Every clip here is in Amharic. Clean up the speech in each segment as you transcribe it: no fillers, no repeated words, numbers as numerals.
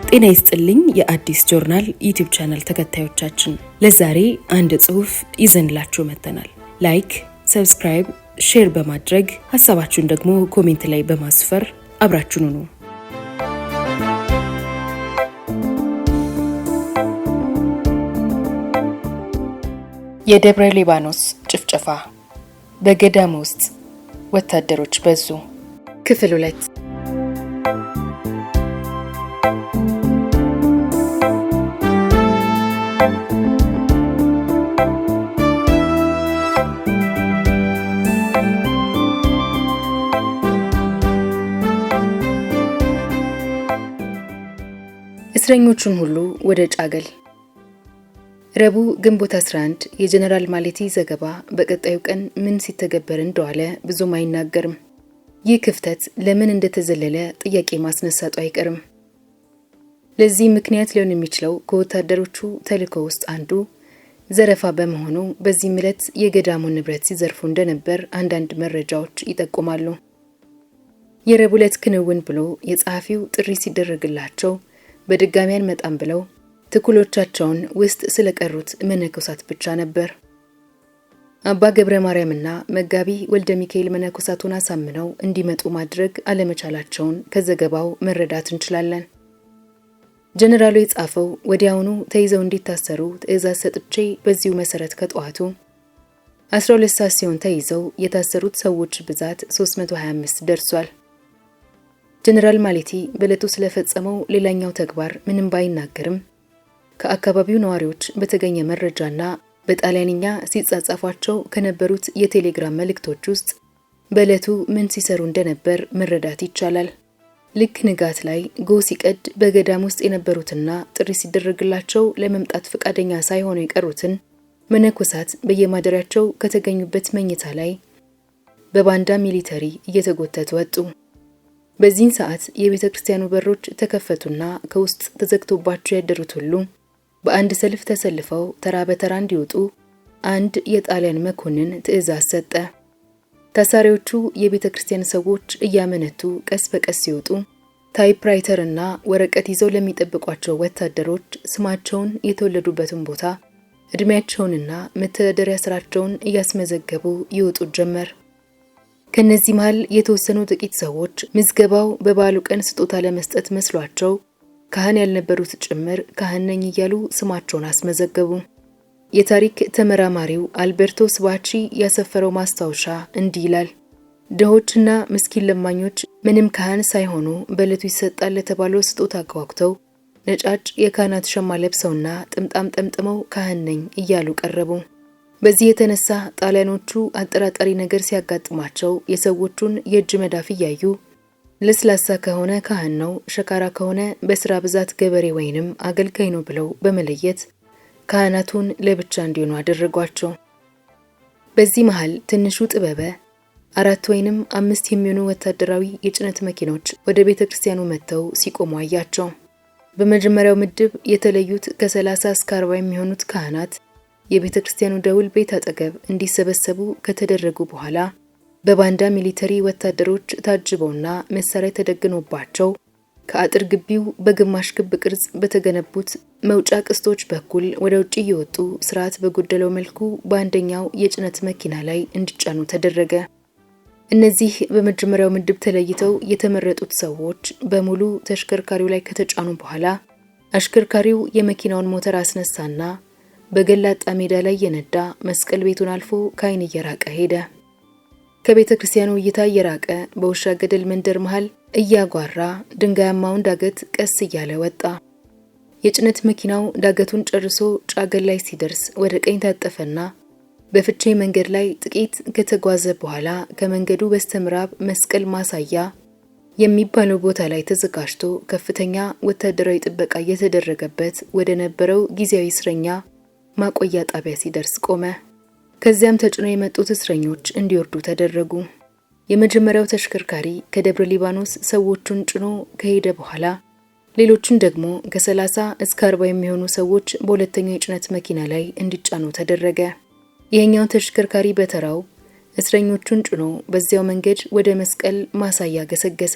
ጤና ይስጥልኝ የአዲስ ጆርናል ዩቲዩብ ቻናል ተከታዮቻችን፣ ለዛሬ አንድ ጽሑፍ ይዘንላችሁ መጥተናል። ላይክ፣ ሰብስክራይብ፣ ሼር በማድረግ ሀሳባችሁን ደግሞ ኮሜንት ላይ በማስፈር አብራችሁን ሁኑ። የደብረ ሊባኖስ ጭፍጨፋ፣ በገዳም ውስጥ ወታደሮች በዙ። ክፍል 2። እስረኞቹን ሁሉ ወደ ጫገል። ረቡዕ ግንቦት 11 የጀነራል ማሌቲ ዘገባ በቀጣዩ ቀን ምን ሲተገበር እንደዋለ ብዙም አይናገርም። ይህ ክፍተት ለምን እንደተዘለለ ጥያቄ ማስነሳቱ አይቀርም። ለዚህ ምክንያት ሊሆን የሚችለው ከወታደሮቹ ተልእኮ ውስጥ አንዱ ዘረፋ በመሆኑ በዚህ ዕለት የገዳሙን ንብረት ሲዘርፉ እንደነበር አንዳንድ መረጃዎች ይጠቁማሉ። የረቡዕ ዕለት ክንውን ብሎ የጸሐፊው ጥሪ ሲደረግላቸው በድጋሚ አንመጣም ብለው ትኩሎቻቸውን ውስጥ ስለቀሩት መነኮሳት ብቻ ነበር። አባ ገብረ ማርያምና መጋቢ ወልደ ሚካኤል መነኮሳቱን አሳምነው እንዲመጡ ማድረግ አለመቻላቸውን ከዘገባው መረዳት እንችላለን። ጀነራሉ የጻፈው ወዲያውኑ ተይዘው እንዲታሰሩ ትዕዛዝ ሰጥቼ በዚሁ መሰረት ከጠዋቱ 12 ሰዓት ሲሆን ተይዘው የታሰሩት ሰዎች ብዛት 325 ደርሷል። ጀነራል ማሌቲ በዕለቱ ስለፈጸመው ሌላኛው ተግባር ምንም ባይናገርም ከአካባቢው ነዋሪዎች በተገኘ መረጃና በጣሊያንኛ ሲጻጻፏቸው ከነበሩት የቴሌግራም መልእክቶች ውስጥ በዕለቱ ምን ሲሰሩ እንደነበር መረዳት ይቻላል። ልክ ንጋት ላይ ጎህ ሲቀድ በገዳም ውስጥ የነበሩትና ጥሪ ሲደረግላቸው ለመምጣት ፈቃደኛ ሳይሆኑ የቀሩትን መነኮሳት በየማደሪያቸው ከተገኙበት መኝታ ላይ በባንዳ ሚሊተሪ እየተጎተቱ ወጡ። በዚህን ሰዓት የቤተ ክርስቲያኑ በሮች ተከፈቱና ከውስጥ ተዘግቶባቸው ያደሩት ሁሉ በአንድ ሰልፍ ተሰልፈው ተራ በተራ እንዲወጡ አንድ የጣሊያን መኮንን ትዕዛዝ ሰጠ። ታሳሪዎቹ የቤተ ክርስቲያን ሰዎች እያመነቱ ቀስ በቀስ ሲወጡ ታይፕራይተርና ወረቀት ይዘው ለሚጠብቋቸው ወታደሮች ስማቸውን፣ የተወለዱበትን ቦታ፣ እድሜያቸውንና መተዳደሪያ ስራቸውን እያስመዘገቡ ይወጡ ጀመር። ከነዚህ መሃል የተወሰኑ ጥቂት ሰዎች ምዝገባው በበዓሉ ቀን ስጦታ ለመስጠት መስሏቸው ካህን ያልነበሩት ጭምር ካህን ነኝ እያሉ ስማቸውን አስመዘገቡ። የታሪክ ተመራማሪው አልቤርቶ ስባቺ ያሰፈረው ማስታወሻ እንዲህ ይላል። ድሆችና ምስኪን ለማኞች ምንም ካህን ሳይሆኑ በዕለቱ ይሰጣል ለተባለው ስጦታ ጓጉተው ነጫጭ የካህናት ሸማ ለብሰውና ጥምጣም ጠምጥመው ካህን ነኝ እያሉ ቀረቡ። በዚህ የተነሳ ጣሊያኖቹ አጠራጣሪ ነገር ሲያጋጥማቸው የሰዎቹን የእጅ መዳፍ እያዩ ለስላሳ ከሆነ ካህን ነው፣ ሸካራ ከሆነ በስራ ብዛት ገበሬ ወይንም አገልጋይ ነው ብለው በመለየት ካህናቱን ለብቻ እንዲሆኑ አደረጓቸው። በዚህ መሃል ትንሹ ጥበበ 4 ወይንም 5 የሚሆኑ ወታደራዊ የጭነት መኪኖች ወደ ቤተ ክርስቲያኑ መጥተው ሲቆሙ አያቸው። በመጀመሪያው ምድብ የተለዩት ከ30 እስከ 40 የሚሆኑት ካህናት የቤተ ክርስቲያኑ ደውል ቤት አጠገብ እንዲሰበሰቡ ከተደረጉ በኋላ በባንዳ ሚሊተሪ ወታደሮች ታጅበውና መሳሪያ ተደግኖባቸው ከአጥር ግቢው በግማሽ ክብ ቅርጽ በተገነቡት መውጫ ቅስቶች በኩል ወደ ውጪ እየወጡ ስርዓት በጎደለው መልኩ በአንደኛው የጭነት መኪና ላይ እንዲጫኑ ተደረገ። እነዚህ በመጀመሪያው ምድብ ተለይተው የተመረጡት ሰዎች በሙሉ ተሽከርካሪው ላይ ከተጫኑ በኋላ አሽከርካሪው የመኪናውን ሞተር አስነሳና በገላጣ ሜዳ ላይ የነዳ መስቀል ቤቱን አልፎ ካይን እየራቀ ሄደ። ከቤተ ክርስቲያኑ እይታ እየራቀ በውሻ ገደል መንደር መሃል እያጓራ ድንጋያማውን ዳገት ቀስ እያለ ወጣ። የጭነት መኪናው ዳገቱን ጨርሶ ጫገል ላይ ሲደርስ ወደ ቀኝ ታጠፈና በፍቼ መንገድ ላይ ጥቂት ከተጓዘ በኋላ ከመንገዱ በስተምዕራብ መስቀል ማሳያ የሚባለው ቦታ ላይ ተዘጋጅቶ ከፍተኛ ወታደራዊ ጥበቃ እየተደረገበት ወደ ነበረው ጊዜያዊ እስረኛ ማቆያ ጣቢያ ሲደርስ ቆመ። ከዚያም ተጭነው የመጡት እስረኞች እንዲወርዱ ተደረጉ። የመጀመሪያው ተሽከርካሪ ከደብረ ሊባኖስ ሰዎቹን ጭኖ ከሄደ በኋላ ሌሎቹን ደግሞ ከ30 እስከ 40 የሚሆኑ ሰዎች በሁለተኛው የጭነት መኪና ላይ እንዲጫኑ ተደረገ። ይሄኛው ተሽከርካሪ በተራው እስረኞቹን ጭኖ በዚያው መንገድ ወደ መስቀል ማሳያ ገሰገሰ።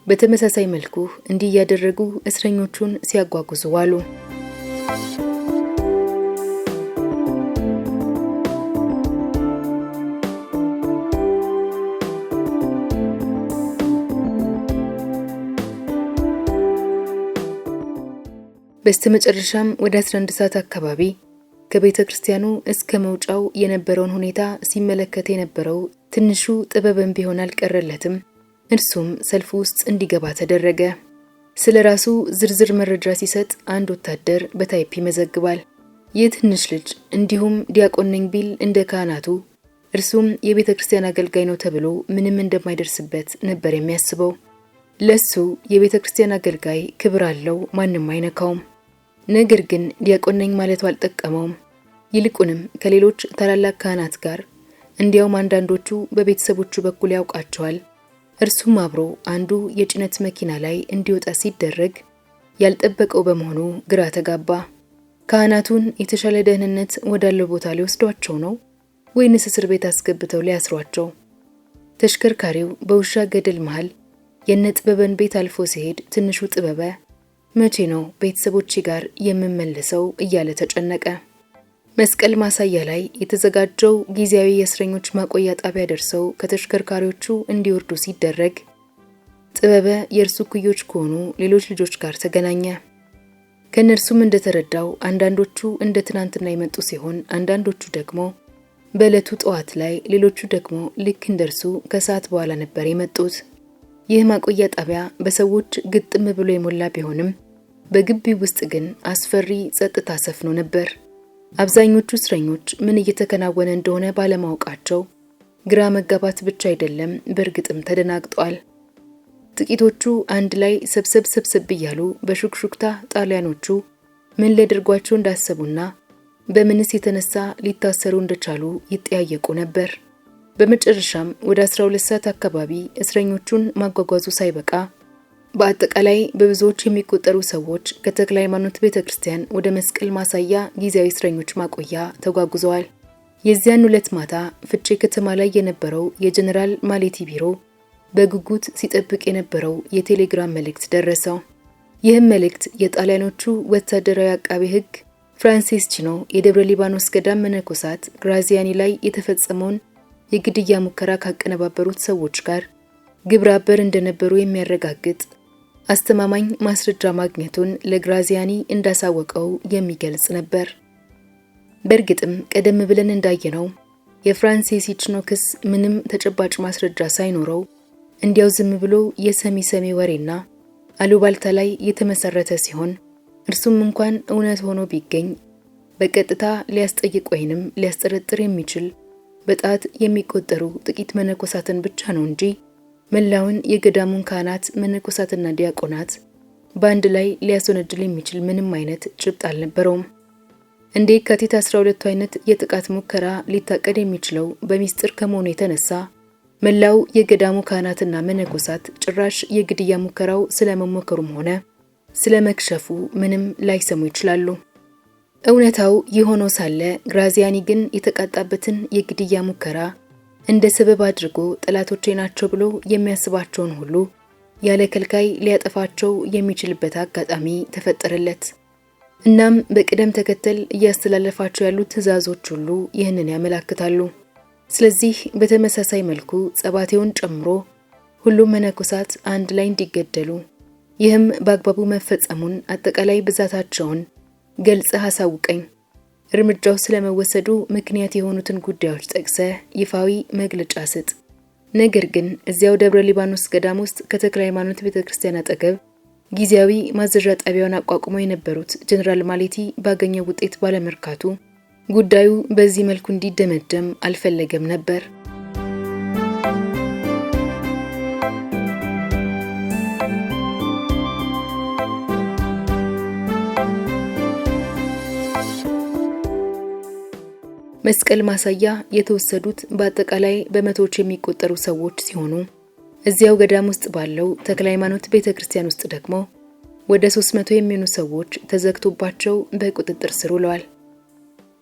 በተመሳሳይ መልኩ እንዲህ ያደረጉ እስረኞቹን ሲያጓጉዙ ዋሉ። በስተመጨረሻም ወደ 11 ሰዓት አካባቢ ከቤተ ክርስቲያኑ እስከ መውጫው የነበረውን ሁኔታ ሲመለከት የነበረው ትንሹ ጥበብም ቢሆን አልቀረለትም። እርሱም ሰልፍ ውስጥ እንዲገባ ተደረገ። ስለ ራሱ ዝርዝር መረጃ ሲሰጥ አንድ ወታደር በታይፕ ይመዘግባል። የትንሽ ልጅ እንዲሁም ዲያቆን ነኝ ቢል እንደ ካህናቱ እርሱም የቤተ ክርስቲያን አገልጋይ ነው ተብሎ ምንም እንደማይደርስበት ነበር የሚያስበው። ለሱ የቤተ ክርስቲያን አገልጋይ ክብር አለው፣ ማንም አይነካውም። ነገር ግን ዲያቆን ነኝ ማለቱ አልጠቀመውም። ይልቁንም ከሌሎች ታላላቅ ካህናት ጋር እንዲያውም አንዳንዶቹ በቤተሰቦቹ በኩል ያውቃቸዋል። እርሱም አብሮ አንዱ የጭነት መኪና ላይ እንዲወጣ ሲደረግ ያልጠበቀው በመሆኑ ግራ ተጋባ። ካህናቱን የተሻለ ደህንነት ወዳለው ቦታ ሊወስዷቸው ነው ወይንስ እስር ቤት አስገብተው ሊያስሯቸው? ተሽከርካሪው በውሻ ገደል መሃል የነጥበበን ቤት አልፎ ሲሄድ ትንሹ ጥበበ መቼ ነው ቤተሰቦቼ ጋር የምመለሰው እያለ ተጨነቀ። መስቀል ማሳያ ላይ የተዘጋጀው ጊዜያዊ የእስረኞች ማቆያ ጣቢያ ደርሰው ከተሽከርካሪዎቹ እንዲወርዱ ሲደረግ ጥበበ የእርሱ ኩዮች ከሆኑ ሌሎች ልጆች ጋር ተገናኘ። ከነርሱም እንደተረዳው አንዳንዶቹ እንደ ትናንትና የመጡ ሲሆን አንዳንዶቹ ደግሞ በዕለቱ ጠዋት ላይ፣ ሌሎቹ ደግሞ ልክ እንደርሱ ከሰዓት በኋላ ነበር የመጡት። ይህ ማቆያ ጣቢያ በሰዎች ግጥም ብሎ የሞላ ቢሆንም በግቢው ውስጥ ግን አስፈሪ ጸጥታ ሰፍኖ ነበር። አብዛኞቹ እስረኞች ምን እየተከናወነ እንደሆነ ባለማወቃቸው ግራ መጋባት ብቻ አይደለም፣ በእርግጥም ተደናግጠዋል። ጥቂቶቹ አንድ ላይ ሰብሰብ እያሉ በሹክሹክታ ጣሊያኖቹ ምን ሊያደርጓቸው እንዳሰቡና በምንስ የተነሳ ሊታሰሩ እንደቻሉ ይጠያየቁ ነበር። በመጨረሻም ወደ 12 ሰዓት አካባቢ እስረኞቹን ማጓጓዙ ሳይበቃ በአጠቃላይ በብዙዎች የሚቆጠሩ ሰዎች ከተክለ ሃይማኖት ቤተክርስቲያን ወደ መስቀል ማሳያ ጊዜያዊ እስረኞች ማቆያ ተጓጉዘዋል። የዚያን ዕለት ማታ ፍቼ ከተማ ላይ የነበረው የጀነራል ማሌቲ ቢሮ በጉጉት ሲጠብቅ የነበረው የቴሌግራም መልእክት ደረሰው። ይህም መልእክት የጣሊያኖቹ ወታደራዊ አቃቤ ሕግ ፍራንሴስቺኖ የደብረ ሊባኖስ ገዳም መነኮሳት ግራዚያኒ ላይ የተፈጸመውን የግድያ ሙከራ ካቀነባበሩት ሰዎች ጋር ግብረ አበር እንደነበሩ የሚያረጋግጥ አስተማማኝ ማስረጃ ማግኘቱን ለግራዚያኒ እንዳሳወቀው የሚገልጽ ነበር። በእርግጥም ቀደም ብለን እንዳየነው የፍራንሴስቺኖ ክስ ምንም ተጨባጭ ማስረጃ ሳይኖረው እንዲያው ዝም ብሎ የሰሚ ወሬና አሉባልታ ላይ የተመሰረተ ሲሆን እርሱም እንኳን እውነት ሆኖ ቢገኝ በቀጥታ ሊያስጠይቅ ወይንም ሊያስጠረጥር የሚችል በጣት የሚቆጠሩ ጥቂት መነኮሳትን ብቻ ነው እንጂ መላውን የገዳሙን ካህናት መነኮሳትና ዲያቆናት በአንድ ላይ ሊያስወነጅል የሚችል ምንም አይነት ጭብጥ አልነበረውም። እንደ የካቲት 12 አይነት የጥቃት ሙከራ ሊታቀድ የሚችለው በሚስጥር ከመሆኑ የተነሳ መላው የገዳሙ ካህናትና መነኮሳት ጭራሽ የግድያ ሙከራው ስለመሞከሩም ሆነ ስለመክሸፉ ምንም ላይሰሙ ይችላሉ። እውነታው የሆነው ሳለ ግራዚያኒ ግን የተቃጣበትን የግድያ ሙከራ እንደ ሰበብ አድርጎ ጠላቶቼ ናቸው ብሎ የሚያስባቸውን ሁሉ ያለ ከልካይ ሊያጠፋቸው የሚችልበት አጋጣሚ ተፈጠረለት። እናም በቅደም ተከተል እያስተላለፋቸው ያሉት ትዕዛዞች ሁሉ ይህንን ያመላክታሉ። ስለዚህ በተመሳሳይ መልኩ ጸባቴውን ጨምሮ ሁሉም መነኮሳት አንድ ላይ እንዲገደሉ፣ ይህም በአግባቡ መፈጸሙን አጠቃላይ ብዛታቸውን ገልጸህ አሳውቀኝ፣ እርምጃው ስለመወሰዱ ምክንያት የሆኑትን ጉዳዮች ጠቅሰህ ይፋዊ መግለጫ ስጥ። ነገር ግን እዚያው ደብረ ሊባኖስ ገዳም ውስጥ ከተክለ ሃይማኖት ቤተክርስቲያን አጠገብ ጊዜያዊ ማዘዣ ጣቢያውን አቋቁመው የነበሩት ጀነራል ማሌቲ ባገኘው ውጤት ባለመርካቱ ጉዳዩ በዚህ መልኩ እንዲደመደም አልፈለገም ነበር። መስቀል ማሳያ የተወሰዱት በአጠቃላይ በመቶዎች የሚቆጠሩ ሰዎች ሲሆኑ እዚያው ገዳም ውስጥ ባለው ተክለ ሃይማኖት ቤተክርስቲያን ውስጥ ደግሞ ወደ 300 የሚሆኑ ሰዎች ተዘግቶባቸው በቁጥጥር ስር ውለዋል።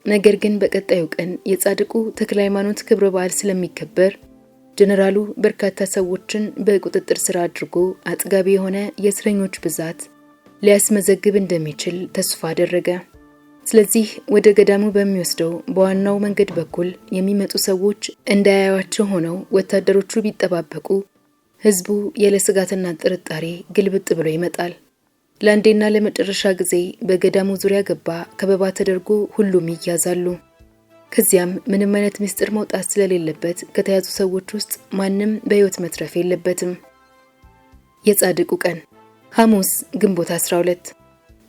ነገር ግን በቀጣዩ ቀን የጻድቁ ተክለ ሃይማኖት ክብረ በዓል ስለሚከበር ጀነራሉ በርካታ ሰዎችን በቁጥጥር ስር አድርጎ አጥጋቢ የሆነ የእስረኞች ብዛት ሊያስመዘግብ እንደሚችል ተስፋ አደረገ። ስለዚህ ወደ ገዳሙ በሚወስደው በዋናው መንገድ በኩል የሚመጡ ሰዎች እንዳያዩዋቸው ሆነው ወታደሮቹ ቢጠባበቁ ህዝቡ ያለ ስጋትና ጥርጣሬ ግልብጥ ብሎ ይመጣል። ለአንዴና ለመጨረሻ ጊዜ በገዳሙ ዙሪያ ገባ ከበባ ተደርጎ ሁሉም ይያዛሉ። ከዚያም ምንም አይነት ምስጢር መውጣት ስለሌለበት ከተያዙ ሰዎች ውስጥ ማንም በህይወት መትረፍ የለበትም። የጻድቁ ቀን ሐሙስ ግንቦት 12።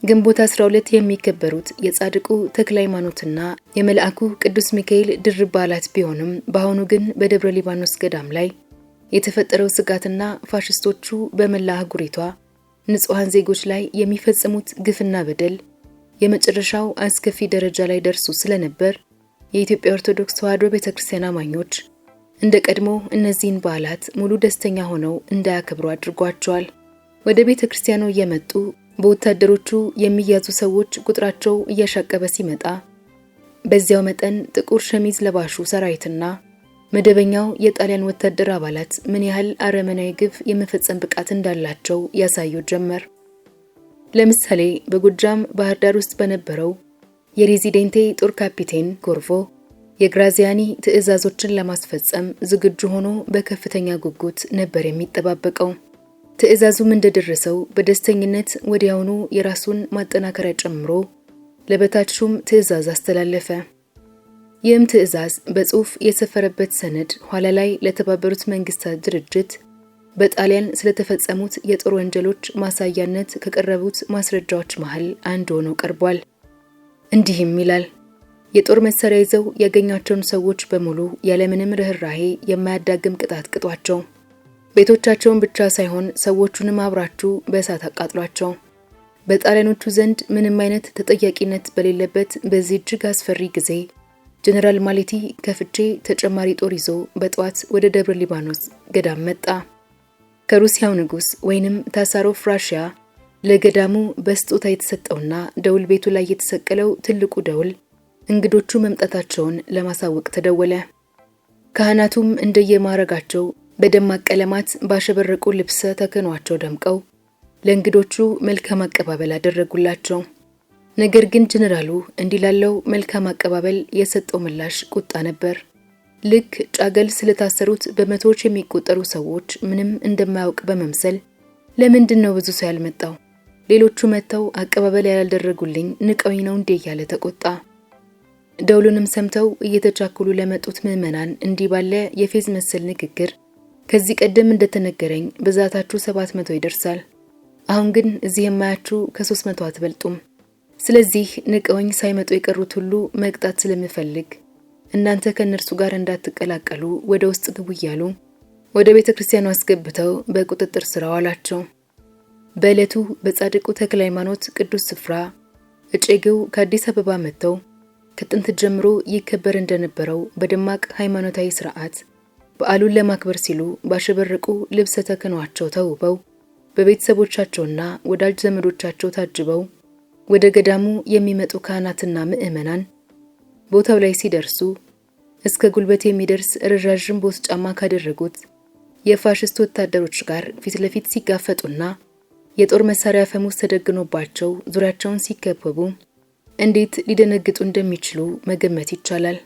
ግንቦት 12 የሚከበሩት የጻድቁ ተክለ ሃይማኖትና የመልአኩ ቅዱስ ሚካኤል ድርብ በዓላት ቢሆንም በአሁኑ ግን በደብረ ሊባኖስ ገዳም ላይ የተፈጠረው ስጋትና ፋሽስቶቹ በመላ አህጉሪቷ ንጹሃን ዜጎች ላይ የሚፈጽሙት ግፍና በደል የመጨረሻው አስከፊ ደረጃ ላይ ደርሶ ስለነበር የኢትዮጵያ ኦርቶዶክስ ተዋሕዶ ቤተክርስቲያን አማኞች እንደ ቀድሞ እነዚህን በዓላት ሙሉ ደስተኛ ሆነው እንዳያከብሩ አድርጓቸዋል። ወደ ቤተክርስቲያኑ እየመጡ በወታደሮቹ የሚያዙ ሰዎች ቁጥራቸው እያሻቀበ ሲመጣ በዚያው መጠን ጥቁር ሸሚዝ ለባሹ ሰራዊትና መደበኛው የጣሊያን ወታደር አባላት ምን ያህል አረመናዊ ግፍ የመፈጸም ብቃት እንዳላቸው ያሳዩ ጀመር። ለምሳሌ በጎጃም ባህር ዳር ውስጥ በነበረው የሬዚዴንቴ ጦር ካፒቴን ኮርቮ የግራዚያኒ ትዕዛዞችን ለማስፈጸም ዝግጁ ሆኖ በከፍተኛ ጉጉት ነበር የሚጠባበቀው። ትዕዛዙም እንደደረሰው በደስተኝነት ወዲያውኑ የራሱን ማጠናከሪያ ጨምሮ ለበታቹም ትዕዛዝ አስተላለፈ። ይህም ትዕዛዝ በጽሑፍ የሰፈረበት ሰነድ ኋላ ላይ ለተባበሩት መንግስታት ድርጅት በጣሊያን ስለተፈጸሙት የጦር ወንጀሎች ማሳያነት ከቀረቡት ማስረጃዎች መሃል አንዱ ሆኖ ቀርቧል። እንዲህም ይላል። የጦር መሳሪያ ይዘው ያገኟቸውን ሰዎች በሙሉ ያለምንም ርህራሄ የማያዳግም ቅጣት ቅጧቸው። ቤቶቻቸውን ብቻ ሳይሆን ሰዎቹንም አብራችሁ በእሳት አቃጥሏቸው። በጣሊያኖቹ ዘንድ ምንም አይነት ተጠያቂነት በሌለበት በዚህ እጅግ አስፈሪ ጊዜ ጀነራል ማሌቲ ከፍቼ ተጨማሪ ጦር ይዞ በጠዋት ወደ ደብረ ሊባኖስ ገዳም መጣ። ከሩሲያው ንጉስ ወይንም ታሳሮፍ ራሺያ ለገዳሙ በስጦታ የተሰጠውና ደውል ቤቱ ላይ የተሰቀለው ትልቁ ደውል እንግዶቹ መምጣታቸውን ለማሳወቅ ተደወለ። ካህናቱም እንደየማረጋቸው በደማቅ ቀለማት ባሸበረቁ ልብሰ ተክህኗቸው ደምቀው ለእንግዶቹ መልካም አቀባበል አደረጉላቸው። ነገር ግን ጀነራሉ እንዲላለው መልካም አቀባበል የሰጠው ምላሽ ቁጣ ነበር። ልክ ጫገል ስለታሰሩት በመቶዎች የሚቆጠሩ ሰዎች ምንም እንደማያውቅ በመምሰል ለምንድን ነው ብዙ ሰው ያልመጣው? ሌሎቹ መተው አቀባበል ያላደረጉልኝ ንቀውኝ ነው እንዴ እያለ ተቆጣ። ደውሉንም ሰምተው እየተቻኩሉ ለመጡት ምዕመናን እንዲህ ባለ የፌዝ መሰል ንግግር ከዚህ ቀደም እንደተነገረኝ ብዛታችሁ 700 ይደርሳል። አሁን ግን እዚህ የማያችሁ ከ300 አትበልጡም። ስለዚህ ንቀውኝ ሳይመጡ የቀሩት ሁሉ መቅጣት ስለምፈልግ እናንተ ከነርሱ ጋር እንዳትቀላቀሉ ወደ ውስጥ ግቡ እያሉ ወደ ቤተክርስቲያኑ አስገብተው በቁጥጥር ስር አዋላቸው። በዕለቱ በጻድቁ ተክለ ሃይማኖት ቅዱስ ስፍራ እጨጌው ከአዲስ አበባ መጥተው ከጥንት ጀምሮ ይከበር እንደነበረው በደማቅ ሃይማኖታዊ ስርዓት በዓሉን ለማክበር ሲሉ ባሸበረቁ ልብሰ ተክህኗቸው ተውበው በቤተሰቦቻቸውና ወዳጅ ዘመዶቻቸው ታጅበው ወደ ገዳሙ የሚመጡ ካህናትና ምዕመናን ቦታው ላይ ሲደርሱ እስከ ጉልበት የሚደርስ ረዣዥም ቦት ጫማ ካደረጉት የፋሽስት ወታደሮች ጋር ፊት ለፊት ሲጋፈጡና የጦር መሳሪያ ፈሙስ ተደግኖባቸው ዙሪያቸውን ሲከበቡ እንዴት ሊደነግጡ እንደሚችሉ መገመት ይቻላል።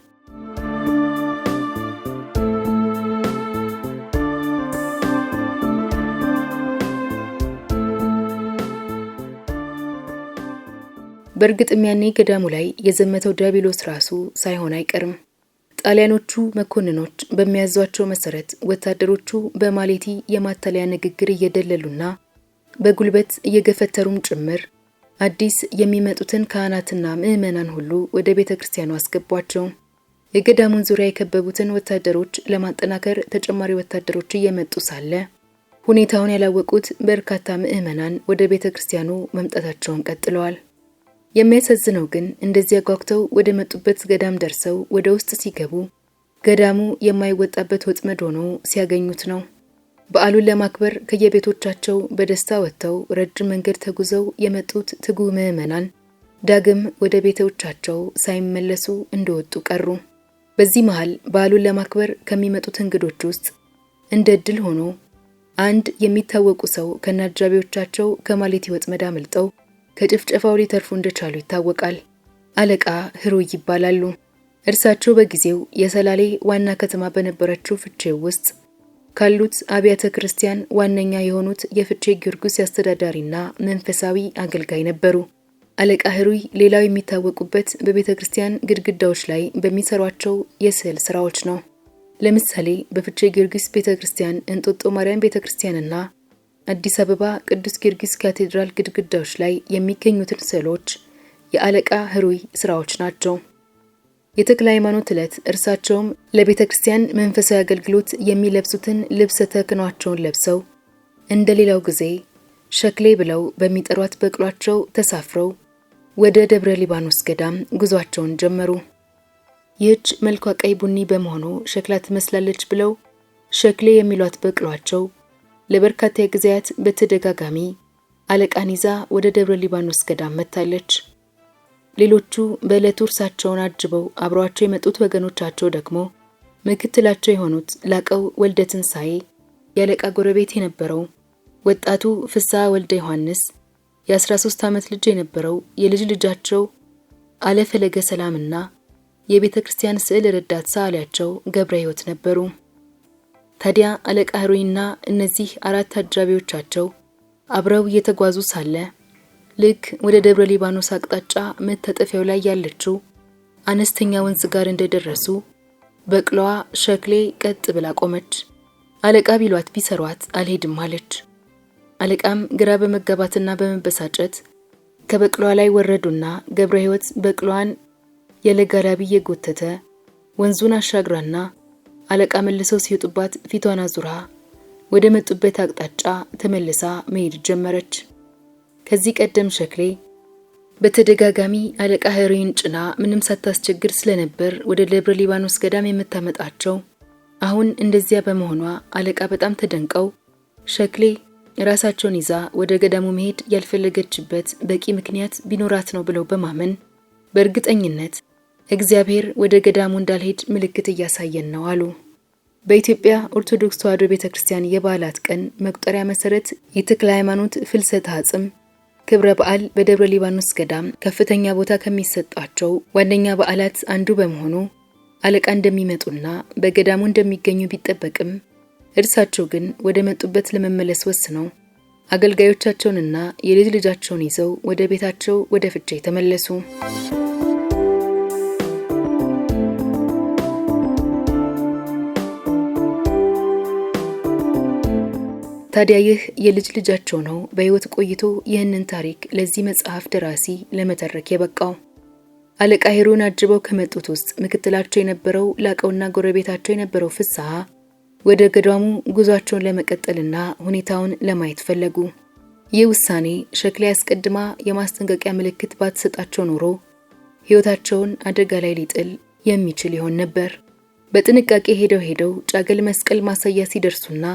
በእርግጥም ያኔ ገዳሙ ላይ የዘመተው ዲያብሎስ ራሱ ሳይሆን አይቀርም። ጣሊያኖቹ መኮንኖች በሚያዟቸው መሰረት ወታደሮቹ በማሌቲ የማታለያ ንግግር እየደለሉና በጉልበት እየገፈተሩም ጭምር አዲስ የሚመጡትን ካህናትና ምዕመናን ሁሉ ወደ ቤተክርስቲያኑ አስገቧቸው። የገዳሙን ዙሪያ የከበቡትን ወታደሮች ለማጠናከር ተጨማሪ ወታደሮች እየመጡ ሳለ ሁኔታውን ያላወቁት በርካታ ምዕመናን ወደ ቤተክርስቲያኑ መምጣታቸውን ቀጥለዋል። የሚያሳዝነው ግን እንደዚያ ጓጉተው ወደ መጡበት ገዳም ደርሰው ወደ ውስጥ ሲገቡ ገዳሙ የማይወጣበት ወጥመድ ሆኖ ሲያገኙት ነው። በዓሉን ለማክበር ከየቤቶቻቸው በደስታ ወጥተው ረጅም መንገድ ተጉዘው የመጡት ትጉህ ምዕመናን ዳግም ወደ ቤቶቻቸው ሳይመለሱ እንደወጡ ቀሩ። በዚህ መሃል በዓሉን ለማክበር ከሚመጡት እንግዶች ውስጥ እንደ ዕድል ሆኖ አንድ የሚታወቁ ሰው ከነአጃቢዎቻቸው ከማሌቲ ወጥመድ አምልጠው ከጭፍጨፋው ሊተርፉ እንደቻሉ ይታወቃል። አለቃ ህሩይ ይባላሉ። እርሳቸው በጊዜው የሰላሌ ዋና ከተማ በነበረችው ፍቼ ውስጥ ካሉት አብያተ ክርስቲያን ዋነኛ የሆኑት የፍቼ ጊዮርጊስ አስተዳዳሪና መንፈሳዊ አገልጋይ ነበሩ። አለቃ ህሩይ ሌላው የሚታወቁበት በቤተ ክርስቲያን ግድግዳዎች ላይ በሚሰሯቸው የስዕል ስራዎች ነው። ለምሳሌ በፍቼ ጊዮርጊስ ቤተ ክርስቲያን፣ እንጦጦ ማርያም ቤተ ክርስቲያንና አዲስ አበባ ቅዱስ ጊዮርጊስ ካቴድራል ግድግዳዎች ላይ የሚገኙትን ስዕሎች የአለቃ ህሩይ ስራዎች ናቸው። የተክለ ሃይማኖት ዕለት እርሳቸውም ለቤተ ክርስቲያን መንፈሳዊ አገልግሎት የሚለብሱትን ልብሰ ተክህኗቸውን ለብሰው እንደ ሌላው ጊዜ ሸክሌ ብለው በሚጠሯት በቅሏቸው ተሳፍረው ወደ ደብረ ሊባኖስ ገዳም ጉዟቸውን ጀመሩ። ይህች መልኳ ቀይ ቡኒ በመሆኑ ሸክላ ትመስላለች ብለው ሸክሌ የሚሏት በቅሏቸው ለበርካታ ጊዜያት በተደጋጋሚ አለቃን ይዛ ወደ ደብረ ሊባኖስ ገዳም መጥታለች። ሌሎቹ በዕለቱ እርሳቸውን አጅበው አብረዋቸው የመጡት ወገኖቻቸው ደግሞ ምክትላቸው የሆኑት ላቀው ወልደ ትንሳኤ፣ ያለቃ ጎረቤት የነበረው ወጣቱ ፍስሐ ወልደ ዮሐንስ፣ የ13 ዓመት ልጅ የነበረው የልጅ ልጃቸው አለፈለገ ሰላምና የቤተ ክርስቲያን ስዕል ረዳት ሰዓሊያቸው ገብረ ሕይወት ነበሩ። ታዲያ አለቃ ህሩይና እነዚህ 4 አጃቢዎቻቸው አብረው እየተጓዙ ሳለ ልክ ወደ ደብረ ሊባኖስ አቅጣጫ መታጠፊያው ላይ ያለችው አነስተኛ ወንዝ ጋር እንደደረሱ በቅሏ ሸክሌ ቀጥ ብላ ቆመች። አለቃ ቢሏት ቢሰሯት አልሄድም አለች። አለቃም ግራ በመጋባትና በመበሳጨት ከበቅሏ ላይ ወረዱና ገብረ ሕይወት በቅሏን የለጋላቢ የጎተተ ወንዙን አሻግራና አለቃ መልሰው ሲወጡባት ፊቷን አዙራ ወደ መጡበት አቅጣጫ ተመልሳ መሄድ ጀመረች። ከዚህ ቀደም ሸክሌ በተደጋጋሚ አለቃ ህሩይን ጭና ምንም ሳታስቸግር ስለነበር ወደ ደብረ ሊባኖስ ገዳም የምታመጣቸው፣ አሁን እንደዚያ በመሆኗ አለቃ በጣም ተደንቀው ሸክሌ ራሳቸውን ይዛ ወደ ገዳሙ መሄድ ያልፈለገችበት በቂ ምክንያት ቢኖራት ነው ብለው በማመን በእርግጠኝነት እግዚአብሔር ወደ ገዳሙ እንዳልሄድ ምልክት እያሳየን ነው አሉ። በኢትዮጵያ ኦርቶዶክስ ተዋሕዶ ቤተክርስቲያን የበዓላት ቀን መቁጠሪያ መሰረት የተክለ ሃይማኖት ፍልሰተ አጽም ክብረ በዓል በደብረ ሊባኖስ ገዳም ከፍተኛ ቦታ ከሚሰጣቸው ዋነኛ በዓላት አንዱ በመሆኑ አለቃ እንደሚመጡና በገዳሙ እንደሚገኙ ቢጠበቅም እርሳቸው ግን ወደ መጡበት ለመመለስ ወስነው አገልጋዮቻቸውንና የልጅ ልጃቸውን ይዘው ወደ ቤታቸው ወደ ፍቼ ተመለሱ። ታዲያ ይህ የልጅ ልጃቸው ነው በሕይወት ቆይቶ ይህንን ታሪክ ለዚህ መጽሐፍ ደራሲ ለመተረክ የበቃው። አለቃ ሄሮን አጅበው ከመጡት ውስጥ ምክትላቸው የነበረው ላቀውና ጎረቤታቸው የነበረው ፍስሐ ወደ ገዳሙ ጉዟቸውን ለመቀጠልና ሁኔታውን ለማየት ፈለጉ። ይህ ውሳኔ ሸክሌ አስቀድማ የማስጠንቀቂያ ምልክት ባትሰጣቸው ኖሮ ሕይወታቸውን አደጋ ላይ ሊጥል የሚችል ይሆን ነበር። በጥንቃቄ ሄደው ጫገል መስቀል ማሳያ ሲደርሱና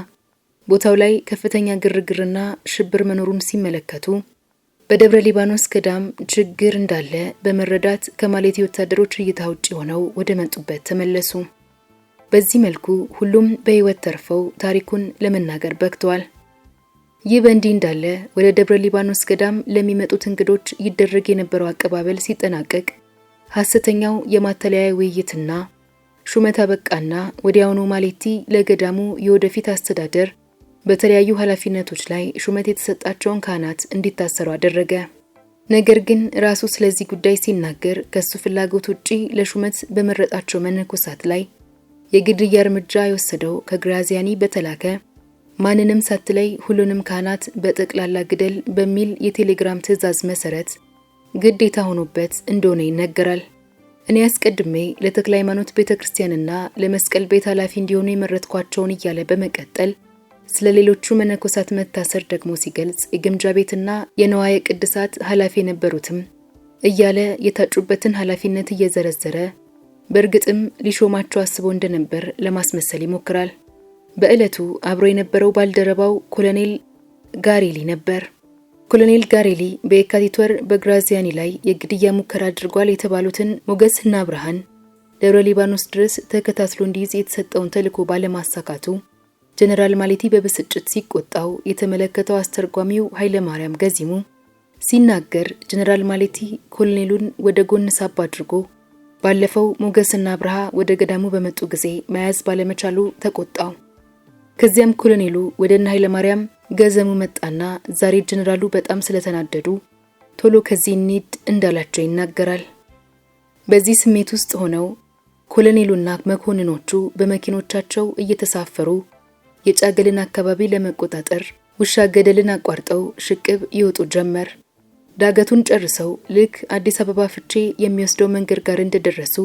ቦታው ላይ ከፍተኛ ግርግርና ሽብር መኖሩን ሲመለከቱ በደብረ ሊባኖስ ገዳም ችግር እንዳለ በመረዳት ከማሌቲ ወታደሮች እይታ ውጭ ሆነው ወደ መጡበት ተመለሱ። በዚህ መልኩ ሁሉም በሕይወት ተርፈው ታሪኩን ለመናገር በቅተዋል። ይህ በእንዲህ እንዳለ ወደ ደብረ ሊባኖስ ገዳም ለሚመጡት እንግዶች ይደረግ የነበረው አቀባበል ሲጠናቀቅ ሐሰተኛው የማተለያ ውይይትና ሹመት አበቃና ወዲያውኑ ማሌቲ ለገዳሙ የወደፊት አስተዳደር በተለያዩ ኃላፊነቶች ላይ ሹመት የተሰጣቸውን ካህናት እንዲታሰሩ አደረገ። ነገር ግን ራሱ ስለዚህ ጉዳይ ሲናገር ከሱ ፍላጎት ውጪ ለሹመት በመረጣቸው መነኮሳት ላይ የግድያ እርምጃ የወሰደው ከግራዚያኒ በተላከ ማንንም ሳትለይ ሁሉንም ካህናት በጠቅላላ ግደል በሚል የቴሌግራም ትዕዛዝ መሰረት ግዴታ ሆኖበት እንደሆነ ይነገራል። እኔ አስቀድሜ ለተክለ ሃይማኖት ቤተክርስቲያንና ለመስቀል ቤት ኃላፊ እንዲሆኑ የመረጥኳቸውን እያለ በመቀጠል ስለ ሌሎቹ መነኮሳት መታሰር ደግሞ ሲገልጽ የግምጃ ቤትና የነዋየ ቅድሳት ኃላፊ የነበሩትም እያለ የታጩበትን ኃላፊነት እየዘረዘረ በእርግጥም ሊሾማቸው አስቦ እንደነበር ለማስመሰል ይሞክራል። በዕለቱ አብሮ የነበረው ባልደረባው ኮሎኔል ጋሬሊ ነበር። ኮሎኔል ጋሬሊ በየካቲት ወር በግራዚያኒ ላይ የግድያ ሙከራ አድርጓል የተባሉትን ሞገስና ብርሃን ደብረ ሊባኖስ ድረስ ተከታትሎ እንዲይዝ የተሰጠውን ተልዕኮ ባለማሳካቱ ጀነራል ማሌቲ በብስጭት ሲቆጣው የተመለከተው አስተርጓሚው ኃይለ ማርያም ገዚሙ ሲናገር ጀነራል ማሌቲ ኮሎኔሉን ወደ ጎን ሳብ አድርጎ ባለፈው ሞገስና አብርሃ ወደ ገዳሙ በመጡ ጊዜ መያዝ ባለመቻሉ ተቆጣው። ከዚያም ኮሎኔሉ ወደና ኃይለ ማርያም ገዘሙ መጣና ዛሬ ጀነራሉ በጣም ስለተናደዱ ቶሎ ከዚህ እንሂድ እንዳላቸው ይናገራል። በዚህ ስሜት ውስጥ ሆነው ኮሎኔሉና መኮንኖቹ በመኪኖቻቸው እየተሳፈሩ የጫገልን አካባቢ ለመቆጣጠር ውሻ ገደልን አቋርጠው ሽቅብ ይወጡ ጀመር። ዳገቱን ጨርሰው ልክ አዲስ አበባ ፍቼ የሚወስደው መንገድ ጋር እንደደረሱ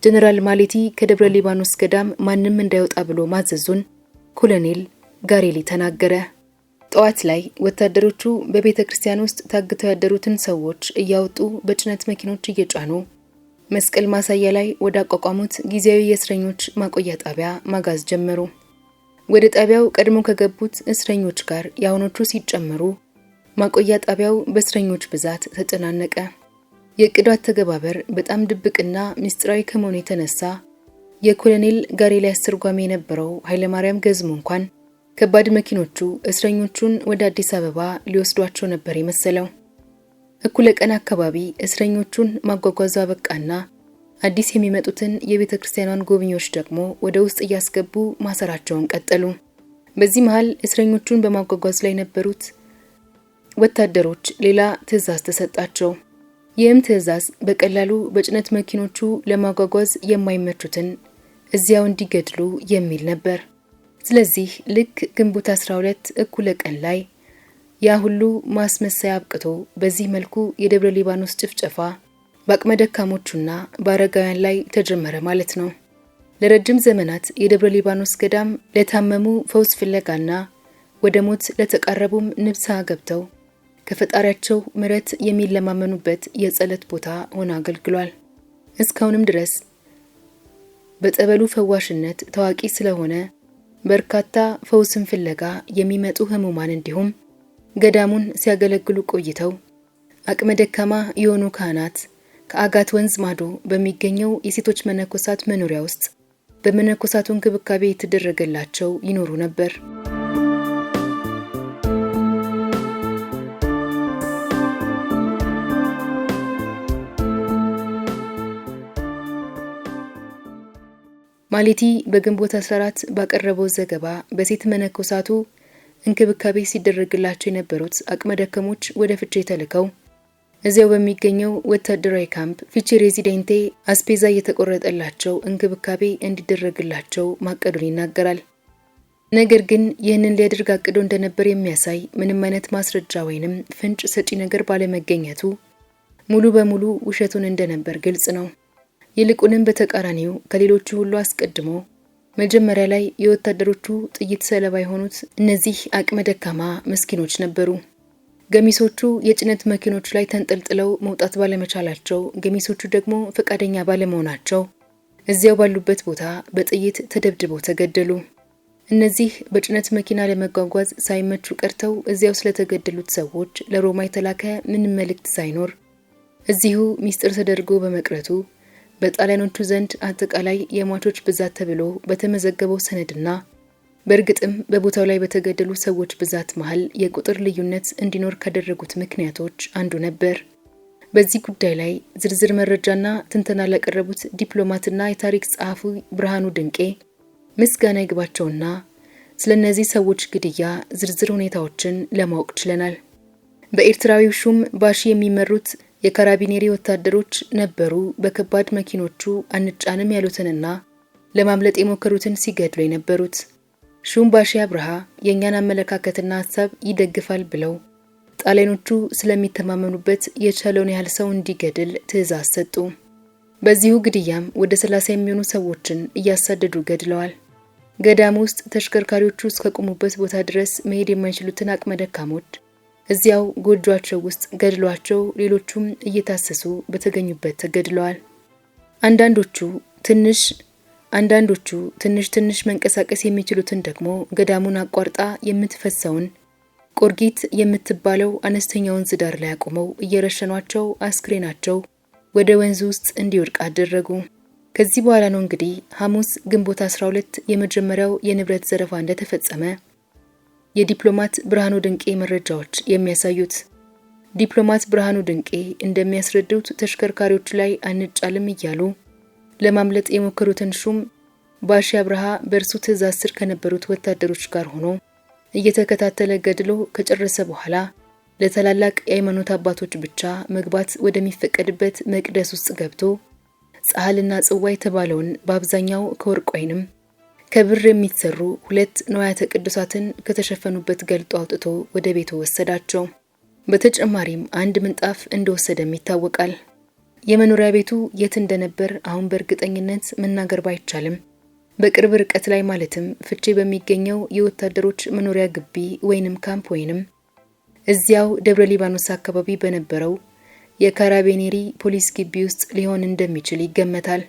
ጀነራል ማሌቲ ከደብረ ሊባኖስ ገዳም ማንም እንዳይወጣ ብሎ ማዘዙን ኮሎኔል ጋሬሊ ተናገረ። ጠዋት ላይ ወታደሮቹ በቤተ ክርስቲያን ውስጥ ታግተው ያደሩትን ሰዎች እያወጡ በጭነት መኪኖች እየጫኑ መስቀል ማሳያ ላይ ወደ አቋቋሙት ጊዜያዊ የእስረኞች ማቆያ ጣቢያ ማጋዝ ጀመሩ። ወደ ጣቢያው ቀድሞ ከገቡት እስረኞች ጋር የአሁኖቹ ሲጨመሩ ማቆያ ጣቢያው በእስረኞች ብዛት ተጨናነቀ። የዕቅዱ አተገባበር በጣም ድብቅና ምስጢራዊ ከመሆኑ የተነሳ የኮሎኔል ጋሬሊ አስተርጓሚ የነበረው ኃይለ ማርያም ገዝሙ እንኳን ከባድ መኪኖቹ እስረኞቹን ወደ አዲስ አበባ ሊወስዷቸው ነበር የመሰለው። እኩለ ቀን አካባቢ እስረኞቹን ማጓጓዙ አበቃና አዲስ የሚመጡትን የቤተ ክርስቲያኗን ጎብኚዎች ደግሞ ወደ ውስጥ እያስገቡ ማሰራቸውን ቀጠሉ። በዚህ መሃል እስረኞቹን በማጓጓዝ ላይ የነበሩት ወታደሮች ሌላ ትዕዛዝ ተሰጣቸው። ይህም ትዕዛዝ በቀላሉ በጭነት መኪኖቹ ለማጓጓዝ የማይመቹትን እዚያው እንዲገድሉ የሚል ነበር። ስለዚህ ልክ ግንቦት 12 እኩለ ቀን ላይ ያ ሁሉ ማስመሰያ አብቅቶ በዚህ መልኩ የደብረ ሊባኖስ ጭፍጨፋ በአቅመ ደካሞቹና በአረጋውያን ላይ ተጀመረ ማለት ነው። ለረጅም ዘመናት የደብረ ሊባኖስ ገዳም ለታመሙ ፈውስ ፍለጋና ወደ ሞት ለተቃረቡም ንስሐ ገብተው ከፈጣሪያቸው ምሕረት የሚለማመኑበት የጸሎት ቦታ ሆኖ አገልግሏል። እስካሁንም ድረስ በጸበሉ ፈዋሽነት ታዋቂ ስለሆነ በርካታ ፈውስን ፍለጋ የሚመጡ ህሙማን እንዲሁም ገዳሙን ሲያገለግሉ ቆይተው አቅመ ደካማ የሆኑ ካህናት ከአጋት ወንዝ ማዶ በሚገኘው የሴቶች መነኮሳት መኖሪያ ውስጥ በመነኮሳቱ እንክብካቤ የተደረገላቸው ይኖሩ ነበር። ማሌቲ በግንቦት 14 ባቀረበው ዘገባ በሴት መነኮሳቱ እንክብካቤ ሲደረግላቸው የነበሩት አቅመ ደካሞች ወደ ፍቼ ተልከው እዚያው በሚገኘው ወታደራዊ ካምፕ ፊቼ ሬዚደንቴ አስፔዛ እየተቆረጠላቸው እንክብካቤ እንዲደረግላቸው ማቀዱን ይናገራል። ነገር ግን ይህንን ሊያደርግ አቅዶ እንደነበር የሚያሳይ ምንም አይነት ማስረጃ ወይንም ፍንጭ ሰጪ ነገር ባለመገኘቱ ሙሉ በሙሉ ውሸቱን እንደነበር ግልጽ ነው። ይልቁንም በተቃራኒው ከሌሎቹ ሁሉ አስቀድሞ መጀመሪያ ላይ የወታደሮቹ ጥይት ሰለባ የሆኑት እነዚህ አቅመ ደካማ ምስኪኖች ነበሩ። ገሚሶቹ የጭነት መኪኖች ላይ ተንጠልጥለው መውጣት ባለመቻላቸው፣ ገሚሶቹ ደግሞ ፈቃደኛ ባለመሆናቸው እዚያው ባሉበት ቦታ በጥይት ተደብድበው ተገደሉ። እነዚህ በጭነት መኪና ለመጓጓዝ ሳይመቹ ቀርተው እዚያው ስለተገደሉት ሰዎች ለሮማ የተላከ ምንም መልእክት ሳይኖር እዚሁ ሚስጥር ተደርጎ በመቅረቱ በጣሊያኖቹ ዘንድ አጠቃላይ የሟቾች ብዛት ተብሎ በተመዘገበው ሰነድና በእርግጥም በቦታው ላይ በተገደሉ ሰዎች ብዛት መሃል የቁጥር ልዩነት እንዲኖር ካደረጉት ምክንያቶች አንዱ ነበር። በዚህ ጉዳይ ላይ ዝርዝር መረጃና ትንተና ላቀረቡት ዲፕሎማትና የታሪክ ጸሐፊ ብርሃኑ ድንቄ ምስጋና ይግባቸውና ስለነዚህ ሰዎች ግድያ ዝርዝር ሁኔታዎችን ለማወቅ ችለናል። በኤርትራዊው ሹም ባሺ የሚመሩት የካራቢኔሪ ወታደሮች ነበሩ በከባድ መኪኖቹ አንጫንም ያሉትንና ለማምለጥ የሞከሩትን ሲገድሉ የነበሩት። ሹም ባሺ አብርሃ የኛን አመለካከትና ሐሳብ ይደግፋል ብለው ጣሊያኖቹ ስለሚተማመኑበት የቻለውን ያህል ሰው እንዲገድል ትዕዛዝ ሰጡ። በዚሁ ግድያም ወደ 30 የሚሆኑ ሰዎችን እያሳደዱ ገድለዋል። ገዳም ውስጥ ተሽከርካሪዎቹ እስከቆሙበት ቦታ ድረስ መሄድ የማይችሉትን አቅመ ደካሞች እዚያው ጎጆአቸው ውስጥ ገድሏቸው ሌሎቹም እየታሰሱ በተገኙበት ተገድለዋል። አንዳንዶቹ ትንሽ መንቀሳቀስ የሚችሉትን ደግሞ ገዳሙን አቋርጣ የምትፈሰውን ቆርጊት የምትባለው አነስተኛ ወንዝ ዳር ላይ አቆመው እየረሸኗቸው አስክሬናቸው ወደ ወንዙ ውስጥ እንዲወድቅ አደረጉ። ከዚህ በኋላ ነው እንግዲህ ሐሙስ ግንቦት 12 የመጀመሪያው የንብረት ዘረፋ እንደተፈጸመ የዲፕሎማት ብርሃኑ ድንቄ መረጃዎች የሚያሳዩት። ዲፕሎማት ብርሃኑ ድንቄ እንደሚያስረዱት ተሽከርካሪዎቹ ላይ አንጫልም እያሉ ለማምለጥ የሞከሩትን ሹም ባሺ አብርሃ በእርሱ ትዕዛዝ ስር ከነበሩት ወታደሮች ጋር ሆኖ እየተከታተለ ገድሎ ከጨረሰ በኋላ ለተላላቅ የሃይማኖት አባቶች ብቻ መግባት ወደሚፈቀድበት መቅደስ ውስጥ ገብቶ ጻሕልና ጽዋ የተባለውን በአብዛኛው ከወርቅ ወይንም ከብር የሚሰሩ ሁለት ንዋያተ ቅዱሳትን ከተሸፈኑበት ገልጦ አውጥቶ ወደ ቤቱ ወሰዳቸው። በተጨማሪም አንድ ምንጣፍ እንደወሰደም ይታወቃል። የመኖሪያ ቤቱ የት እንደነበር አሁን በእርግጠኝነት መናገር ባይቻልም በቅርብ ርቀት ላይ ማለትም ፍቼ በሚገኘው የወታደሮች መኖሪያ ግቢ ወይንም ካምፕ ወይንም እዚያው ደብረ ሊባኖስ አካባቢ በነበረው የካራቢኔሪ ፖሊስ ግቢ ውስጥ ሊሆን እንደሚችል ይገመታል።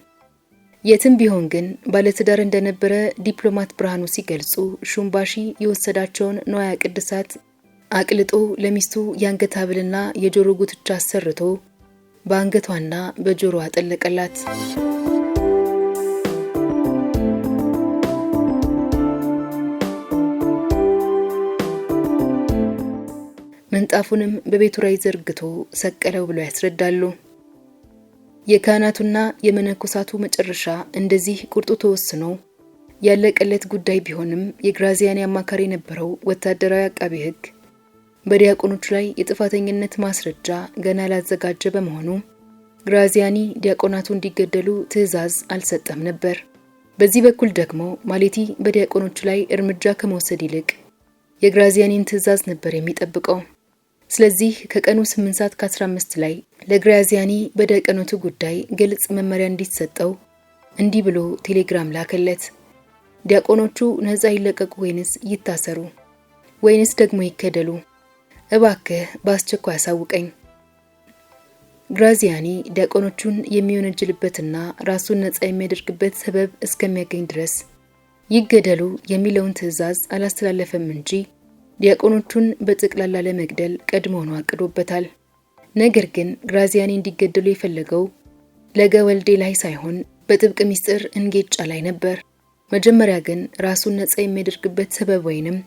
የትም ቢሆን ግን ባለትዳር እንደነበረ ዲፕሎማት ብርሃኑ ሲገልጹ ሹምባሺ የወሰዳቸውን ንዋየ ቅድሳት አቅልጦ ለሚስቱ የአንገት ሐብልና የጆሮ ጉትቻ አሰርቶ በአንገቷና በጆሮዋ አጠለቀላት። ምንጣፉንም በቤቱ ላይ ዘርግቶ ሰቀለው ብለው ያስረዳሉ። የካህናቱና የመነኮሳቱ መጨረሻ እንደዚህ ቁርጡ ተወስኖ ያለቀለት ጉዳይ ቢሆንም የግራዚያኒ አማካሪ የነበረው ወታደራዊ አቃቤ ሕግ በዲያቆኖቹ ላይ የጥፋተኝነት ማስረጃ ገና ላዘጋጀ በመሆኑ ግራዚያኒ ዲያቆናቱ እንዲገደሉ ትዕዛዝ አልሰጠም ነበር። በዚህ በኩል ደግሞ ማሌቲ በዲያቆኖቹ ላይ እርምጃ ከመውሰድ ይልቅ የግራዚያኒን ትዕዛዝ ነበር የሚጠብቀው። ስለዚህ ከቀኑ 8 ሰዓት ከ15 ላይ ለግራዚያኒ በዲያቆናቱ ጉዳይ ግልጽ መመሪያ እንዲሰጠው እንዲህ ብሎ ቴሌግራም ላከለት። ዲያቆኖቹ ነፃ ይለቀቁ ወይንስ ይታሰሩ ወይንስ ደግሞ ይከደሉ? እባክህ በአስቸኳይ አሳውቀኝ። ግራዚያኒ ዲያቆኖቹን የሚወነጅልበትና ራሱን ነፃ የሚያደርግበት ሰበብ እስከሚያገኝ ድረስ ይገደሉ የሚለውን ትዕዛዝ አላስተላለፈም እንጂ ዲያቆኖቹን በጥቅላላ ለመግደል ቀድሞውኑ አቅዶበታል። ነገር ግን ግራዚያኒ እንዲገደሉ የፈለገው ለገ ወልዴ ላይ ሳይሆን በጥብቅ ሚስጥር እንጌጫ ላይ ነበር። መጀመሪያ ግን ራሱን ነፃ የሚያደርግበት ሰበብ ወይንም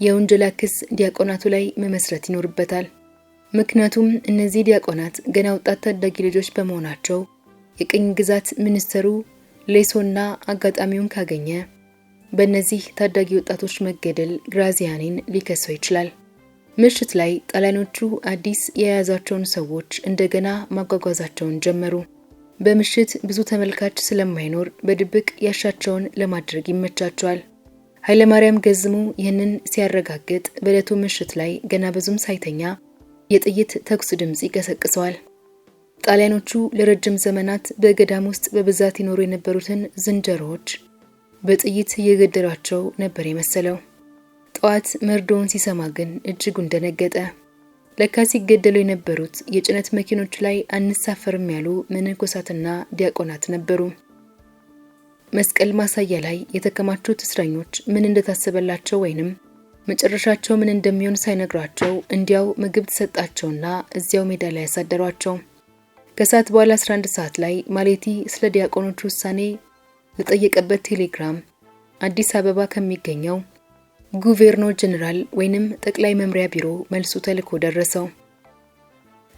የወንጀል ክስ ዲያቆናቱ ላይ መመስረት ይኖርበታል። ምክንያቱም እነዚህ ዲያቆናት ገና ወጣት ታዳጊ ልጆች በመሆናቸው የቅኝ ግዛት ሚኒስተሩ ሌሶና አጋጣሚውን ካገኘ በእነዚህ ታዳጊ ወጣቶች መገደል ግራዚያኒን ሊከሰው ይችላል። ምሽት ላይ ጣሊያኖቹ አዲስ የያዛቸውን ሰዎች እንደገና ማጓጓዛቸውን ጀመሩ። በምሽት ብዙ ተመልካች ስለማይኖር በድብቅ ያሻቸውን ለማድረግ ይመቻቸዋል። ኃይለ ማርያም ገዝሙ ይህንን ሲያረጋግጥ በዕለቱ ምሽት ላይ ገና ብዙም ሳይተኛ የጥይት ተኩስ ድምጽ ይቀሰቅሰዋል። ጣሊያኖቹ ለረጅም ዘመናት በገዳም ውስጥ በብዛት ይኖሩ የነበሩትን ዝንጀሮዎች በጥይት እየገደሏቸው ነበር የመሰለው። ጠዋት መርዶውን ሲሰማ ግን እጅጉን ደነገጠ። ለካ ሲገደሉ የነበሩት የጭነት መኪኖች ላይ አንሳፈርም ያሉ መነኮሳትና ዲያቆናት ነበሩ። መስቀል ማሳያ ላይ የተከማቹት እስረኞች ምን እንደታሰበላቸው ወይንም መጨረሻቸው ምን እንደሚሆን ሳይነግሯቸው እንዲያው ምግብ ተሰጣቸውና እዚያው ሜዳ ላይ ያሳደሯቸው። ከሰዓት በኋላ 11 ሰዓት ላይ ማሌቲ ስለ ዲያቆኖቹ ውሳኔ ለጠየቀበት ቴሌግራም አዲስ አበባ ከሚገኘው ጉቨርኖር ጀነራል ወይንም ጠቅላይ መምሪያ ቢሮ መልሱ ተልኮ ደረሰው።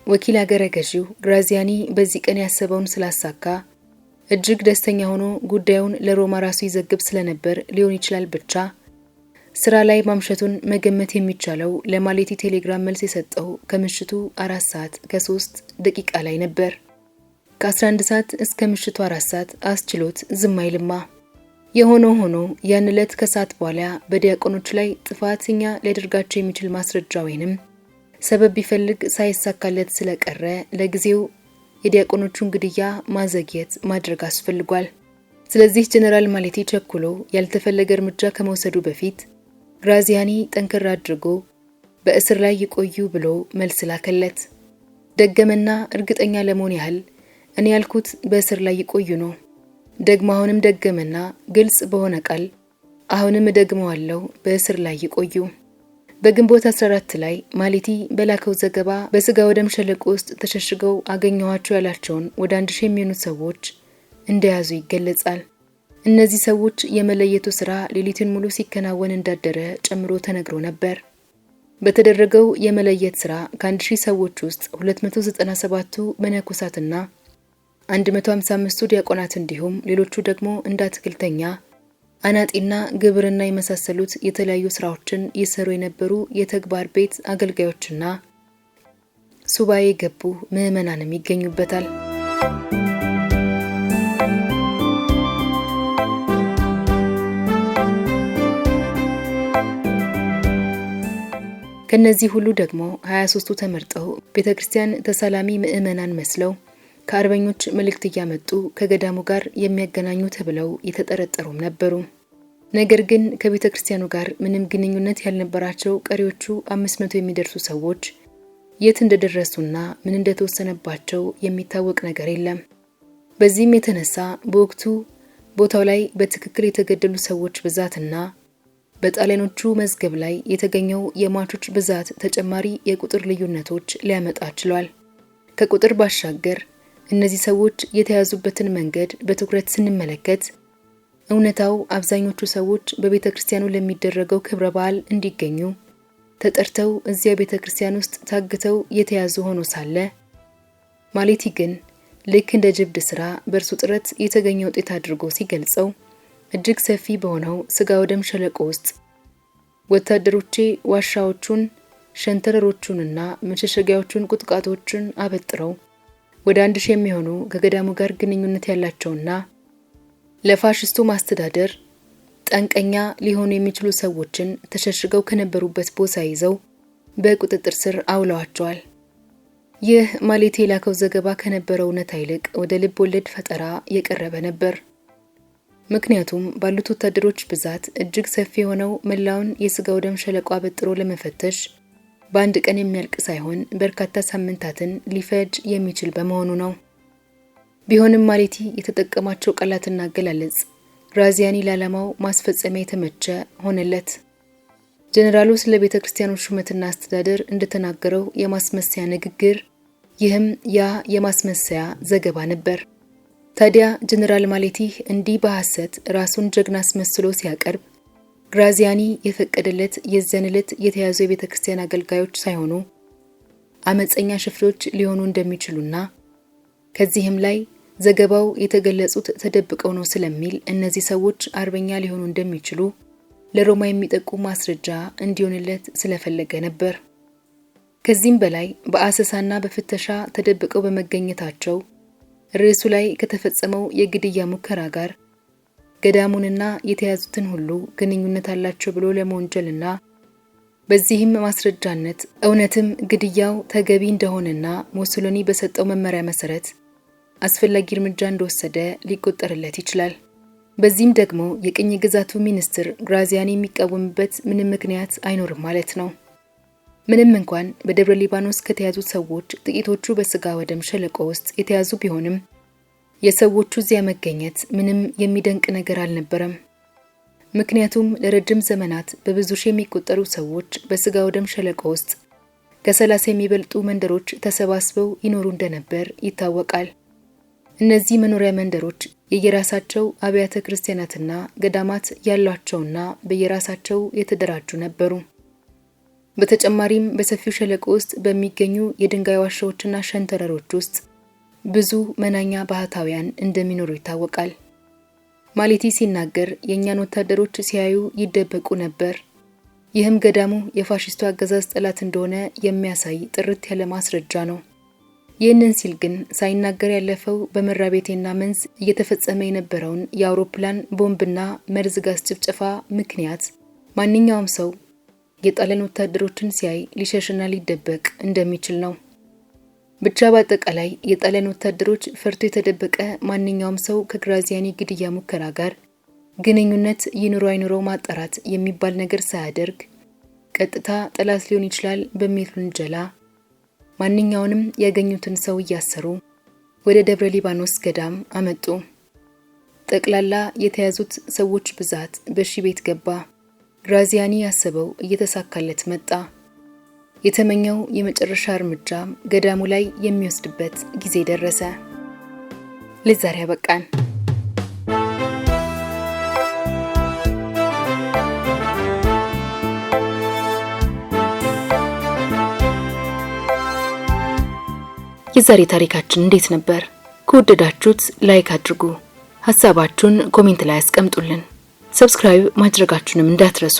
ወኪል አገረ ገዢው ግራዚያኒ በዚህ ቀን ያሰበውን ስላሳካ እጅግ ደስተኛ ሆኖ ጉዳዩን ለሮማ ራሱ ይዘግብ ስለነበር ሊሆን ይችላል ብቻ ስራ ላይ ማምሸቱን መገመት የሚቻለው ለማሌቲ ቴሌግራም መልስ የሰጠው ከምሽቱ 4 ሰዓት ከ3 ደቂቃ ላይ ነበር። ከ11 ሰዓት እስከ ምሽቱ 4 ሰዓት አስችሎት ዝም አይልማ። የሆነው ሆኖ ያን ዕለት ከሰዓት በኋላ በዲያቆኖች ላይ ጥፋተኛ ሊያደርጋቸው የሚችል ማስረጃ ወይንም ሰበብ ቢፈልግ ሳይሳካለት ስለቀረ ለጊዜው የዲያቆኖቹን ግድያ ማዘግየት ማድረግ አስፈልጓል። ስለዚህ ጀነራል ማሌቲ ቸኩሎ ያልተፈለገ እርምጃ ከመውሰዱ በፊት ግራዚያኒ ጠንከር አድርጎ በእስር ላይ ይቆዩ ብሎ መልስ ላከለት። ደገመና እርግጠኛ ለመሆን ያህል እኔ ያልኩት በእስር ላይ ይቆዩ ነው። ደግሞ አሁንም ደገመና ግልጽ በሆነ ቃል አሁንም ደግመዋለሁ በእስር ላይ ይቆዩ። በግንቦት 14 ላይ ማሌቲ በላከው ዘገባ በስጋ ወደም ሸለቆ ውስጥ ተሸሽገው አገኘዋቸው ያላቸውን ወደ 1000 የሚሆኑ ሰዎች እንደያዙ ይገለጻል። እነዚህ ሰዎች የመለየቱ ስራ ሌሊቱን ሙሉ ሲከናወን እንዳደረ ጨምሮ ተነግሮ ነበር። በተደረገው የመለየት ስራ ከ1000 ሰዎች ውስጥ 297ቱ መነኮሳትና 155ቱ ዲያቆናት እንዲሁም ሌሎቹ ደግሞ እንደ አትክልተኛ፣ አናጢና ግብርና የመሳሰሉት የተለያዩ ስራዎችን ይሰሩ የነበሩ የተግባር ቤት አገልጋዮችና ሱባኤ የገቡ ምዕመናንም ይገኙበታል። ከነዚህ ሁሉ ደግሞ 23ቱ ተመርጠው ቤተክርስቲያን ተሳላሚ ምዕመናን መስለው ከአርበኞች መልእክት እያመጡ ከገዳሙ ጋር የሚያገናኙ ተብለው የተጠረጠሩም ነበሩ። ነገር ግን ከቤተክርስቲያኑ ጋር ምንም ግንኙነት ያልነበራቸው ቀሪዎቹ 500 የሚደርሱ ሰዎች የት እንደደረሱና ምን እንደተወሰነባቸው የሚታወቅ ነገር የለም። በዚህም የተነሳ በወቅቱ ቦታው ላይ በትክክል የተገደሉ ሰዎች ብዛትና በጣሊያኖቹ መዝገብ ላይ የተገኘው የሟቾች ብዛት ተጨማሪ የቁጥር ልዩነቶች ሊያመጣ ችሏል። ከቁጥር ባሻገር እነዚህ ሰዎች የተያዙበትን መንገድ በትኩረት ስንመለከት እውነታው አብዛኞቹ ሰዎች በቤተክርስቲያኑ ለሚደረገው ክብረ በዓል እንዲገኙ ተጠርተው እዚያ ቤተክርስቲያን ውስጥ ታግተው የተያዙ ሆኖ ሳለ ማሌቲ ግን ልክ እንደ ጅብድ ስራ በእርሱ ጥረት የተገኘ ውጤት አድርጎ ሲገልጸው እጅግ ሰፊ በሆነው ስጋ ወደም ሸለቆ ውስጥ ወታደሮቼ ዋሻዎቹን፣ ሸንተረሮቹንና መሸሸጊያዎቹን ቁጥቋጦዎችን አበጥረው ወደ 1000 የሚሆኑ ከገዳሙ ጋር ግንኙነት ያላቸውና ለፋሽስቱ ማስተዳደር ጠንቀኛ ሊሆኑ የሚችሉ ሰዎችን ተሸሽገው ከነበሩበት ቦታ ይዘው በቁጥጥር ስር አውለዋቸዋል። ይህ ማሌቲ የላከው ዘገባ ከነበረው እውነታ ይልቅ ወደ ልብ ወለድ ፈጠራ የቀረበ ነበር። ምክንያቱም ባሉት ወታደሮች ብዛት እጅግ ሰፊ የሆነው መላውን የስጋው ደም ሸለቆ አበጥሮ ለመፈተሽ በአንድ ቀን የሚያልቅ ሳይሆን በርካታ ሳምንታትን ሊፈጅ የሚችል በመሆኑ ነው። ቢሆንም ማሌቲ የተጠቀማቸው ቃላትና አገላለጽ ግራዚያኒ ለዓላማው ማስፈጸሚያ የተመቸ ሆነለት። ጀነራሉ ስለ ቤተክርስቲያኑ ሹመትና አስተዳደር እንደተናገረው የማስመሰያ ንግግር፣ ይህም ያ የማስመሰያ ዘገባ ነበር። ታዲያ ጀነራል ማሌቲ እንዲህ በሐሰት ራሱን ጀግና አስመስሎ ሲያቀርብ ግራዚያኒ የፈቀደለት የዚያን ዕለት የተያዙ የቤተክርስቲያን አገልጋዮች ሳይሆኑ አመፀኛ ሽፍቶች ሊሆኑ እንደሚችሉና ከዚህም ላይ ዘገባው የተገለጹት ተደብቀው ነው ስለሚል እነዚህ ሰዎች አርበኛ ሊሆኑ እንደሚችሉ ለሮማ የሚጠቁም ማስረጃ እንዲሆንለት ስለፈለገ ነበር። ከዚህም በላይ በአሰሳና በፍተሻ ተደብቀው በመገኘታቸው ርዕሱ ላይ ከተፈጸመው የግድያ ሙከራ ጋር ገዳሙንና የተያዙትን ሁሉ ግንኙነት አላቸው ብሎ ለመወንጀልና በዚህም ማስረጃነት እውነትም ግድያው ተገቢ እንደሆነና ሞሶሎኒ በሰጠው መመሪያ መሰረት አስፈላጊ እርምጃ እንደወሰደ ሊቆጠርለት ይችላል። በዚህም ደግሞ የቅኝ ግዛቱ ሚኒስትር ግራዚያኒ የሚቃወምበት ምንም ምክንያት አይኖርም ማለት ነው። ምንም እንኳን በደብረ ሊባኖስ ከተያዙት ሰዎች ጥቂቶቹ በስጋ ወደም ሸለቆ ውስጥ የተያዙ ቢሆንም የሰዎቹ እዚያ መገኘት ምንም የሚደንቅ ነገር አልነበረም። ምክንያቱም ለረጅም ዘመናት በብዙ ሺህ የሚቆጠሩ ሰዎች በስጋ ወደም ሸለቆ ውስጥ ከ30 የሚበልጡ መንደሮች ተሰባስበው ይኖሩ እንደነበር ይታወቃል። እነዚህ መኖሪያ መንደሮች የየራሳቸው አብያተ ክርስቲያናትና ገዳማት ያሏቸውና በየራሳቸው የተደራጁ ነበሩ። በተጨማሪም በሰፊው ሸለቆ ውስጥ በሚገኙ የድንጋይ ዋሻዎችና ሸንተረሮች ውስጥ ብዙ መናኛ ባህታውያን እንደሚኖሩ ይታወቃል። ማሌቲ ሲናገር የእኛን ወታደሮች ሲያዩ ይደበቁ ነበር። ይህም ገዳሙ የፋሽስቱ አገዛዝ ጠላት እንደሆነ የሚያሳይ ጥርት ያለ ማስረጃ ነው። ይህንን ሲል ግን ሳይናገር ያለፈው በመራቤቴና መንዝ እየተፈጸመ የነበረውን የአውሮፕላን ቦምብና መርዝ ጋዝ ጭፍጨፋ ምክንያት ማንኛውም ሰው የጣሊያን ወታደሮችን ሲያይ ሊሸሽና ሊደበቅ እንደሚችል ነው። ብቻ በአጠቃላይ የጣሊያን ወታደሮች ፈርቶ የተደበቀ ማንኛውም ሰው ከግራዚያኒ ግድያ ሙከራ ጋር ግንኙነት ይኑሮ አይኑሮ ማጣራት የሚባል ነገር ሳያደርግ ቀጥታ ጠላት ሊሆን ይችላል በሚል ውንጀላ ማንኛውንም ያገኙትን ሰው እያሰሩ ወደ ደብረ ሊባኖስ ገዳም አመጡ። ጠቅላላ የተያዙት ሰዎች ብዛት በሺ ቤት ገባ። ግራዚያኒ ያሰበው እየተሳካለት መጣ። የተመኘው የመጨረሻ እርምጃ ገዳሙ ላይ የሚወስድበት ጊዜ ደረሰ። ለዛሬ አበቃን። የዛሬ ታሪካችን እንዴት ነበር? ከወደዳችሁት ላይክ አድርጉ። ሐሳባችሁን ኮሜንት ላይ አስቀምጡልን። ሰብስክራይብ ማድረጋችሁንም እንዳትረሱ።